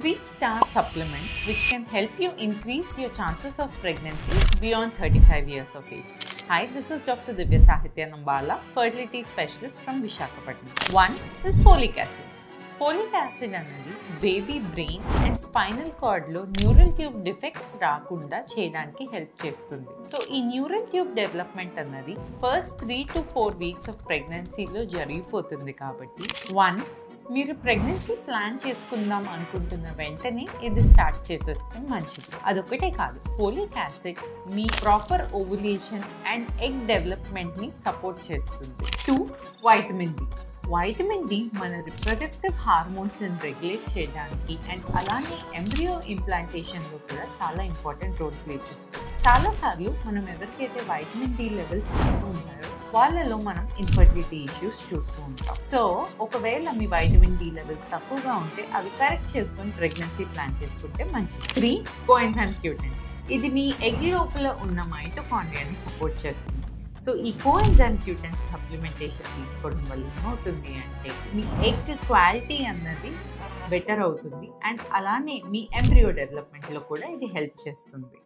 3-star supplements which can help you increase your chances of pregnancy beyond 35 years of age. Hi, this is Dr. Divya Sahitya Nambala, fertility specialist from Visakhapatnam. One is folic acid. Folic acid అనేది baby brain and spinal కార్డ్లో neural tube defects రాకుండా చేయడానికి help చేస్తుంది. So ఈ neural tube development అన్నది first 3 to 4 weeks of ప్రెగ్నెన్సీలో జరిగిపోతుంది. కాబట్టి వన్స్ మీరు ప్రెగ్నెన్సీ ప్లాన్ చేసుకుందాం అనుకుంటున్న వెంటనే ఇది స్టార్ట్ చేసేస్తే మంచిది. అదొకటే కాదు, ఫోలిక్ యాసిడ్ మీ ప్రాపర్ ఓవులేషన్ అండ్ ఎగ్ డెవలప్మెంట్ని సపోర్ట్ చేస్తుంది. 2 వైటమిన్ డి. వైటమిన్ డి మన రిప్రొడక్టివ్ హార్మోన్స్ని రెగ్యులేట్ చేయడానికి అండ్ అలానే ఎంబ్రియో ఇంప్లాంటేషన్లో కూడా చాలా ఇంపార్టెంట్ రోల్ ప్లే చేస్తుంది. చాలాసార్లు మనం ఎవరికైతే వైటమిన్ డి లెవెల్స్ ఉన్నాయో వాళ్ళలో మనం ఇన్ఫర్టిలిటీ ఇష్యూస్ చూస్తూ ఉంటాం. సో ఒకవేళ మీ వైటమిన్ డి లెవెల్స్ తక్కువగా ఉంటే అవి కరెక్ట్ చేసుకొని ప్రెగ్నెన్సీ ప్లాన్ చేసుకుంటే మంచిది. 3 కోఎంజైమ్ Q10. ఇది మీ ఎగ్ లోపల ఉన్న మైటోకాండ్రియాని సపోర్ట్ చేస్తుంది. సో ఈ కోఎంజైమ్ Q10 సప్లిమెంటేషన్ తీసుకోవడం వల్ల ఏమవుతుంది అంటే మీ ఎగ్ క్వాలిటీ అన్నది బెటర్ అవుతుంది అండ్ అలానే మీ ఎంబ్రియో డెవలప్మెంట్లో కూడా ఇది హెల్ప్ చేస్తుంది.